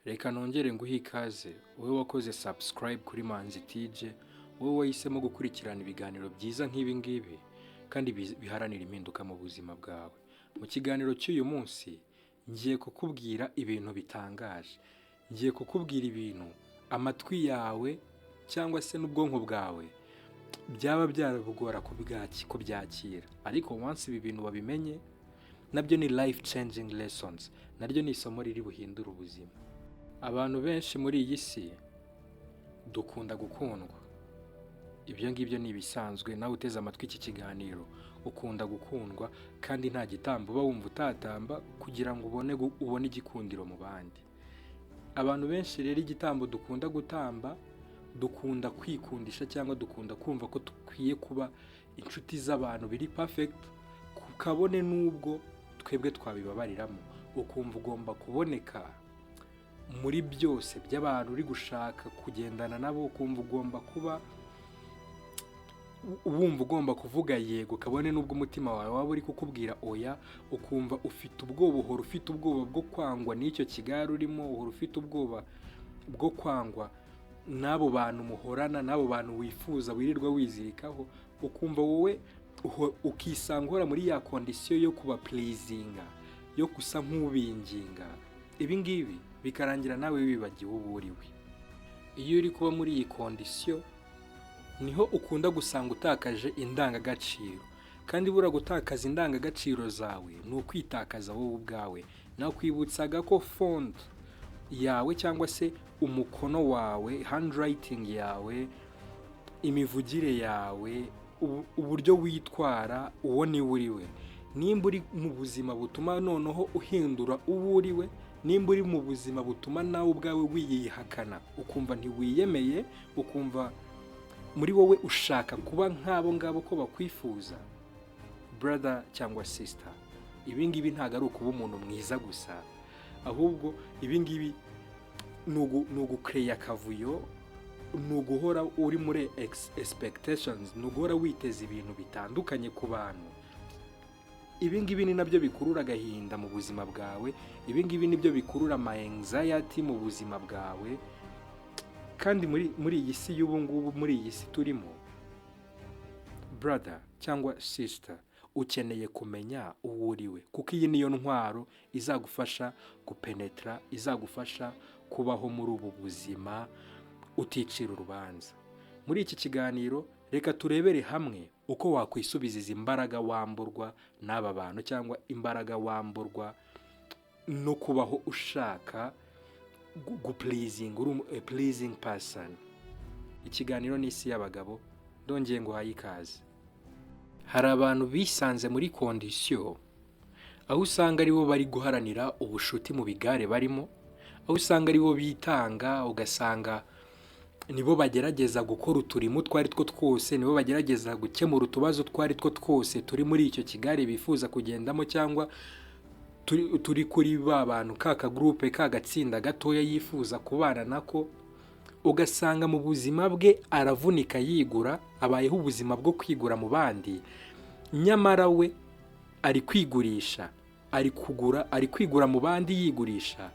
Reka nongere nguhe ikaze wowe wakoze subscribe kuri Manzi TJ, wowe wahisemo gukurikirana ibiganiro byiza nk'ibi ngibi kandi biharanira impinduka mu buzima bwawe. Mu kiganiro cy'uyu munsi ngiye kukubwira ibintu bitangaje, ngiye kukubwira ibintu amatwi yawe cyangwa se n'ubwonko bwawe byaba byarabugora kubyakira, ariko once ibi bintu wabimenye nabyo ni life changing lessons, naryo ni isomo riri buhindura ubuzima. Abantu benshi muri iyi si dukunda gukundwa, ibyo ngibyo ni ibisanzwe. Nawe uteze amatwi iki kiganiro ukunda gukundwa, kandi nta gitambo uba wumva utatamba kugira ngo ubone igikundiro mu bandi. Abantu benshi rero igitambo dukunda gutamba, dukunda kwikundisha cyangwa dukunda kumva ko dukwiye kuba inshuti z'abantu biri perfect, kabone n'ubwo twebwe twabibabariramo. Ukumva ugomba kuboneka muri byose by'abantu uri gushaka kugendana nabo, ukumva ugomba kuba ugomba kuvuga yego, kabone n'ubwo umutima wawe waba uri kukubwira oya. Ukumva ufite ubwoba, uhora ufite ubwoba bwo kwangwa n'icyo kigare urimo, uhora ufite ubwoba bwo kwangwa n'abo bantu muhorana, n'abo bantu wifuza wirirwa wizirikaho. Ukumva wowe ukisanga uhora muri ya kondisiyo yo kuba pleasinga, yo gusa nk'ubinginga. Ibi ngibi bikarangira nawe wibagiwe uwo uriwe. Iyo uri kuba muri iyi kondisiyo niho ukunda gusanga utakaje indangagaciro, kandi bura gutakaza indangagaciro zawe ni ukwitakaza wowe ubwawe. Nakwibutsaga ko font yawe cyangwa se umukono wawe, handwriting yawe, imivugire yawe, uburyo witwara, uwo ni uriwe. Nimba uri mu buzima butuma noneho uhindura uwo uriwe, nimba uri mu buzima butuma nawe ubwawe wiyihakana, ukumva ntiwiyemeye, ukumva muri wowe ushaka kuba nk'abo ngabo ko bakwifuza, brother cyangwa sister, ibi ngibi ntabwo ari ukuba umuntu mwiza gusa, ahubwo ibi ngibi ni ugucreya akavuyo, ni uguhora uri muri expectations, ni uguhora witeza ibintu bitandukanye ku bantu. Ibi ngibi ni nabyo bikurura agahinda mu buzima bwawe, ibi ngibi nibyo bikurura anxiety mu buzima bwawe. Kandi muri iyi si y'ubu ngubu, muri iyi si turimo, brother cyangwa sister, ukeneye kumenya uwo uriwe, kuko iyi niyo ntwaro izagufasha gupenetra, izagufasha kubaho muri ubu buzima uticira urubanza. Muri iki kiganiro reka turebere hamwe uko wakwisubiza izi imbaraga wamburwa n'aba bantu, cyangwa imbaraga wamburwa no kubaho ushaka pleasing, uri a pleasing person. Ikiganiro ni isi y'abagabo, ndongeye nguhaye ikaze. Hari abantu bisanze muri kondisiyo aho usanga aribo bari guharanira ubushuti mu bigare barimo, aho usanga aribo bitanga, ugasanga nibo bagerageza gukora uturimo twari two twose, nibo bagerageza gukemura utubazo twari two twose turi muri icyo kigare bifuza kugendamo, cyangwa turi kuri ba bantu, ka groupe, ka gatsinda gatoya yifuza kubana nako. Ugasanga mu buzima bwe aravunika yigura, abayeho ubuzima bwo kwigura mu bandi, nyamara we ari kwigurisha, ari kwigura mu bandi yigurisha,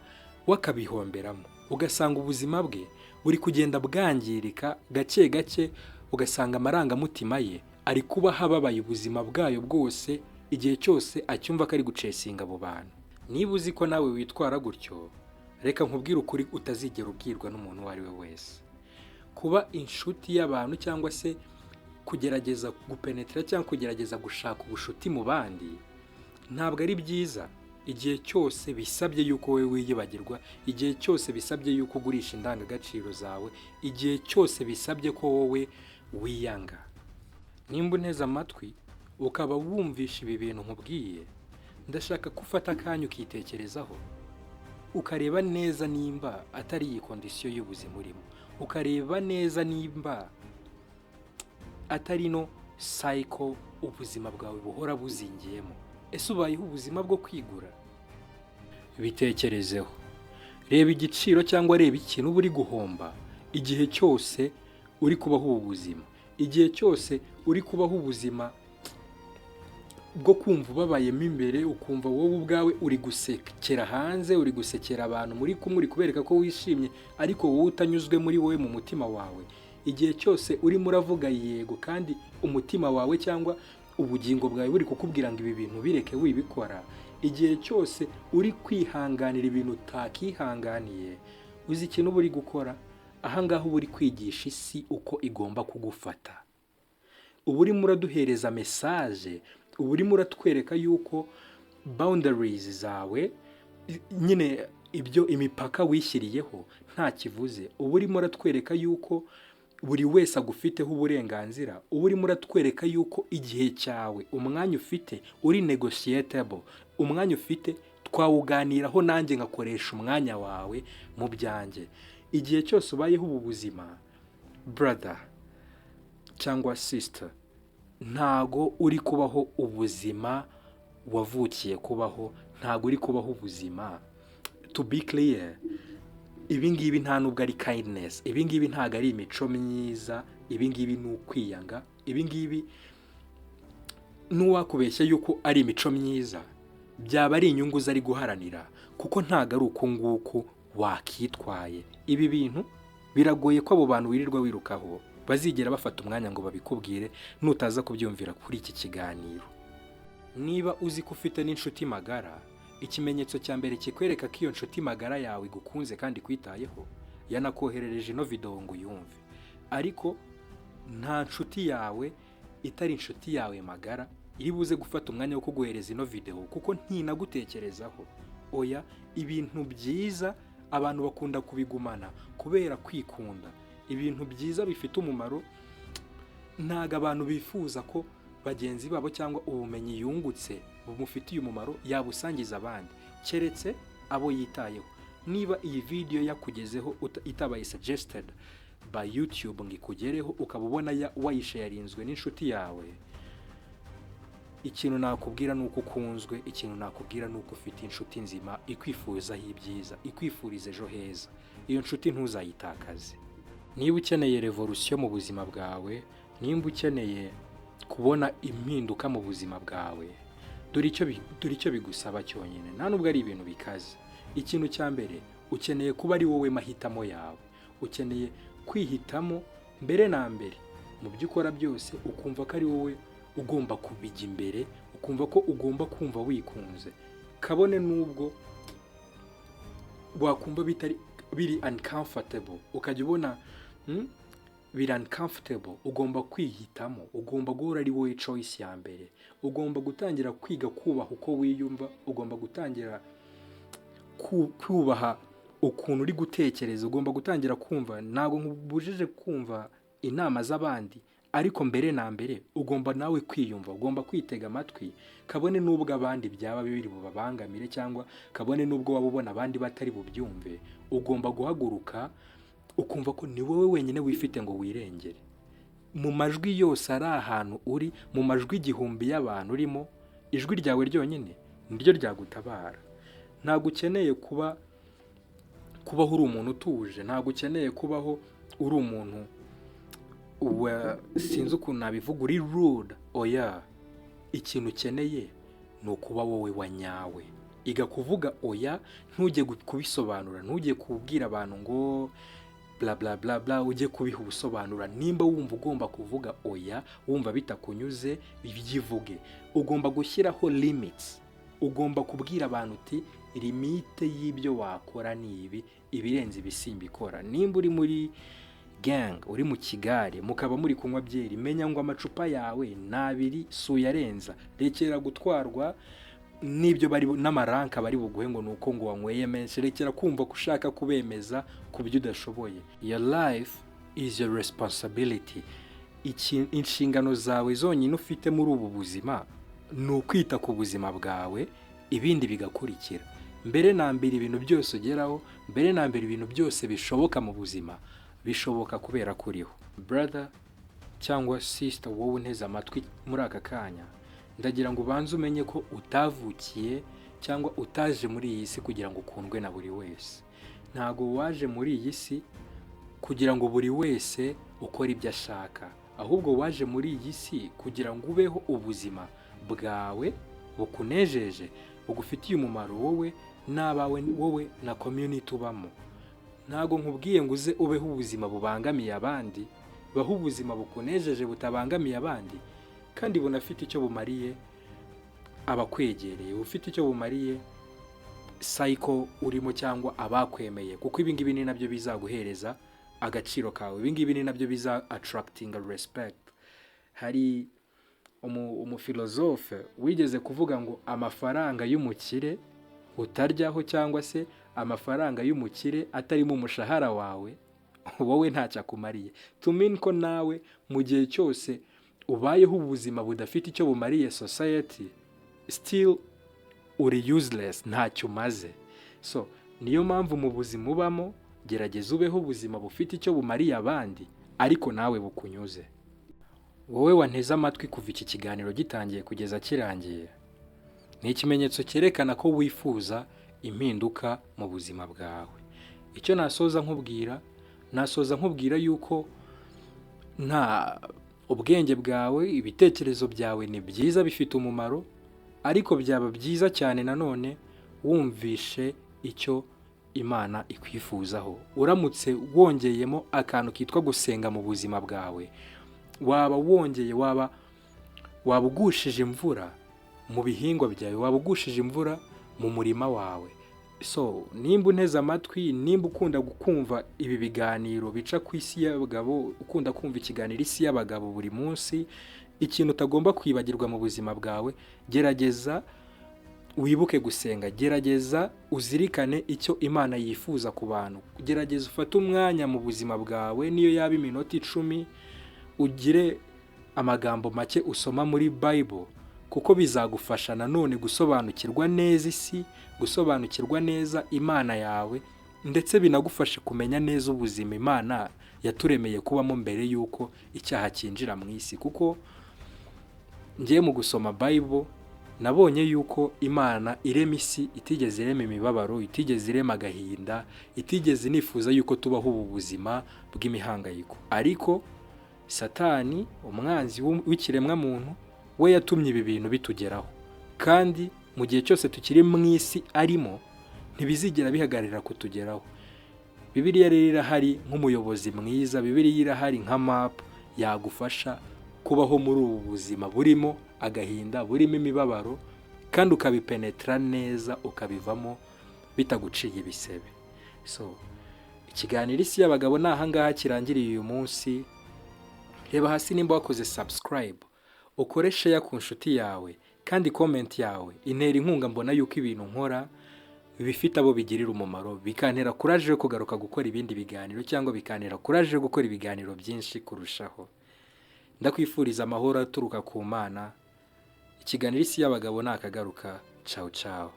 wakabihomberamo. Ugasanga ubuzima bwe buri kugenda bwangirika gake gake, ugasanga amarangamutima ye ari kuba hababaye ubuzima bwayo bwose, igihe cyose acyumva ko ari gucesinga abo bantu. Niba uzi ko nawe witwara gutyo, reka nkubwire ukuri utazigera ubwirwa n'umuntu uwo ari we wese. Kuba inshuti y'abantu cyangwa se kugerageza gupenetra cyangwa kugerageza gushaka ubushuti mu bandi ntabwo ari byiza, igihe cyose bisabye yuko wowe wiyibagirwa, igihe cyose bisabye yuko ugurisha indangagaciro zawe, igihe cyose bisabye ko wowe wiyanga. Nimba unteze amatwi ukaba wumvisha ibi bintu nkubwiye, ndashaka gufata akanya ukitekerezaho, ukareba neza nimba atari iyi kondisiyo y'ubuzima urimo, ukareba neza nimba atari no cycle ubuzima bwawe buhora buzingiyemo. Ese ubayeho ubuzima bwo kwigura? Bitekerezeho, reba igiciro cyangwa reba ikintu uba uri guhomba igihe cyose uri kubaho ubuzima, igihe cyose uri kubaho ubuzima bwo kumva ubabayemo imbere, ukumva wowe ubwawe uri gusekera hanze, uri gusekera abantu muri kumwe, uri kubereka ko wishimye, ariko wowe utanyuzwe muri wowe mu mutima wawe. Igihe cyose urimo uravuga yego kandi umutima wawe cyangwa ubugingo bwawe buri kukubwira ngo ibi bintu bireke wibikora, igihe cyose uri kwihanganira ibintu utakihanganiye, uzi ikintu uba uri gukora? Ahangaha uba uri kwigisha isi uko igomba kugufata. Uba urimo uraduhereza mesaje, uba urimo uratwereka yuko boundaries zawe, nyine ibyo imipaka wishyiriyeho nta kivuze. Uba urimo uratwereka yuko buri wese agufiteho uburenganzira. Uba urimo uratwereka yuko igihe cyawe, umwanya ufite uri negotiable, umwanya ufite twawuganiraho, nanjye ngakoresha umwanya wawe mu byanjye. Igihe cyose ubayeho ubu buzima brother cyangwa sister, ntago uri kubaho ubuzima wavukiye kubaho, ntago uri kubaho ubuzima. To be clear, ibingibi nta nubwo ari kindness, ibingibi ntago ari imico myiza, ibingibi ni ukwiyanga, ibingibi n'uwakubeshya yuko ari imico myiza byaba ari inyungu zari guharanira, kuko ntago ari uko nguko wakitwaye. Ibi bintu biragoye ko abo bantu wirirwa wirukaho bazigera bafata umwanya ngo babikubwire nutaza kubyumvira kuri iki kiganiro. Niba uzi ko ufite n'inshuti magara, ikimenyetso cya mbere kikwereka ko iyo nshuti magara yawe igukunze kandi kwitayeho, yanakoherereje ino video ngo uyumve. Ariko nta nshuti yawe itari inshuti yawe magara iri buze gufata umwanya wo kuguhereza ino video, kuko ntinagutekerezaho. Oya, ibintu byiza abantu bakunda kubigumana kubera kwikunda. Ibintu byiza bifite umumaro ntago abantu bifuza ko bagenzi babo cyangwa ubumenyi yungutse bumufitiye umumaro yabusangiza abandi, keretse abo yitayeho. Niba iyi video yakugezeho itabaye suggested by YouTube ngo ikugereho, ukaba ubona wayisharinzwe n'inshuti yawe, ikintu nakubwira nuko ukunzwe, ikintu nakubwira nuko ufite inshuti nzima ikwifuzaho ibyiza, ikwifuriza ejo heza. Iyo nshuti ntuzayitakaze. Niba ukeneye revolution mu buzima bwawe, nimba ukeneye kubona impinduka mu buzima bwawe, dore icyo bigusaba cyonyine, nta nubwo ari ibintu bikaze. Ikintu cya mbere, ukeneye kuba ari wowe mahitamo yawe. Ukeneye kwihitamo mbere na mbere mu byo ukora byose, ukumva ko ari wowe ugomba kubijya imbere, ukumva ko ugomba kumva wikunze. Kabone nubwo wakumva biri uncomfortable, ukajya ubona biri uncomfortable, ugomba kwihitamo, ugomba guhora ari wowe choice ya mbere. Ugomba gutangira kwiga kubaha uko wiyumva, ugomba gutangira kubaha ukuntu uri gutekereza, ugomba gutangira kumva. Ntabwo nkubujije kumva inama z'abandi, ariko mbere na mbere ugomba nawe kwiyumva, ugomba kwitega amatwi. Kabone nubwo abandi byaba biri bubabangamire, cyangwa kabone nubwo waba ubona abandi batari bubyumve, ugomba guhaguruka ukumva ko ni wowe wenyine wifite ngo wirengere. Mu majwi yose ari ahantu uri, mu majwi igihumbi y'abantu urimo, ijwi ryawe ryonyine niryo ryagutabara. Ntabwo ukeneye kubaho uri umuntu utuje, ntabwo ukeneye kubaho uri umuntu sinzi ukuntu nabivuga, uri rude. Oya, ikintu ukeneye ni ukuba wowe wa nyawe. Iga kuvuga oya, ntujye kubisobanura, ntujye kubwira abantu ngo bla bla bla bla, ujye kubiha ubusobanura. Nimba wumva ugomba kuvuga oya, wumva bitakunyuze, byivuge. Ugomba gushyiraho limits, ugomba kubwira abantu uti limite y'ibyo wakora ni ibi, ibirenze ibisimbikora. Nimba uri muri gang, uri mu kigare, mukaba muri kunywa byeri, menya ngo amacupa yawe nabiri suyarenza. Rekera gutwarwa n'ibyo bari n'amaranka bari buguhe ngo nuko ngo wanyweye menshi. Rekera kumva ko ushaka kubemeza ku byo udashoboye. Your life is your responsibility. Inshingano zawe zonyine ufite muri ubu buzima ni ukwita ku buzima bwawe, ibindi bigakurikira. Mbere na mbere ibintu byose ugeraho, mbere na mbere ibintu byose bishoboka mu buzima, bishoboka kubera kuriho. Brother cyangwa sister, wowe unteze amatwi muri aka kanya, ndagira ngo ubanze umenye ko utavukiye cyangwa utaje muri iyi si kugira ngo ukundwe na buri wese. Ntago waje muri iyi si kugira ngo buri wese ukore ibyo ashaka, ahubwo waje muri iyi si kugira ngo ubeho ubuzima bwawe bukunejeje, bugufitiye umumaro wowe n'abawe, wowe na community ubamo. Ntago nkubwiye ngo uze ubeho ubuzima bubangamiye abandi, baho ubuzima bukunejeje butabangamiye abandi kandi bunafite icyo bumariye abakwegereye, ufite icyo bumariye cycle urimo cyangwa abakwemeye, kuko ibi ngibi ni nabyo bizaguhereza agaciro kawe, ibi ngibi ni nabyo biza attracting respect. Hari umufilozofe wigeze kuvuga ngo amafaranga y'umukire utaryaho cyangwa se amafaranga y'umukire atarimo umushahara wawe, wowe ntacyo akumariye. To mean ko nawe mu gihe cyose ubayeho ubuzima budafite icyo bumariye society, still uri useless, ntacyo umaze. So niyo mpamvu mu buzima ubamo gerageza ubeho ubuzima bufite icyo bumariye abandi ariko nawe bukunyuze. Wowe wanteze amatwi kuva iki kiganiro gitangiye kugeza kirangiye, ni ikimenyetso cyerekana ko wifuza impinduka mu buzima bwawe. Icyo nasoza nkubwira yuko nta ubwenge bwawe, ibitekerezo byawe ni byiza, bifite umumaro, ariko byaba byiza cyane nanone wumvishe icyo Imana ikwifuzaho. Uramutse wongeyemo akantu kitwa gusenga mu buzima bwawe, waba wongeye, waba ugushije imvura mu bihingwa byawe, waba ugushije imvura mu murima wawe. So nimba unteze amatwi, nimba ukunda kumva ibi biganiro bica ku isi y'abagabo, ukunda kumva ikiganiro isi y'abagabo buri munsi, ikintu utagomba kwibagirwa mu buzima bwawe, gerageza wibuke gusenga, gerageza uzirikane icyo Imana yifuza ku bantu, gerageza ufate umwanya mu buzima bwawe, niyo yaba iminota 10, ugire amagambo make usoma muri Bible, kuko bizagufasha nanone gusobanukirwa neza isi, gusobanukirwa neza Imana yawe, ndetse binagufashe kumenya neza ubuzima Imana yaturemeye kubamo mbere yuko icyaha cyinjira mu isi. Kuko ngiye mu gusoma Bible nabonye yuko Imana irema isi itigeze irema imibabaro, itigeze irema agahinda, itigeze nifuza yuko tubaho ubu buzima bw'imihangayiko. Ariko Satani, umwanzi w'ikiremwa muntu, we yatumye ibi bintu bitugeraho, kandi mu gihe cyose tukiri mu isi arimo ntibizigera bihagarira kutugeraho. Bibiliya rero irahari nk'umuyobozi mwiza, Bibiliya irahari nka map yagufasha kubaho muri ubu buzima burimo agahinda, burimo imibabaro, kandi ukabipenetra neza, ukabivamo bitaguciye ibisebe. So ikiganiro isi y'abagabo naha ngaha kirangiriye uyu munsi. Reba hasi nimba wakoze subscribe, ukore share ku nshuti yawe, kandi comment yawe intera inkunga mbona yuko ibintu nkora bifite abo bigirira umumaro, bikantera courage yo kugaruka gukora ibindi biganiro, cyangwa bikantera courage yo gukora ibiganiro byinshi kurushaho. Ndakwifuriza amahoro aturuka ku Mana. Ikiganiro isi y'abagabo nakagaruka. Ciao ciao.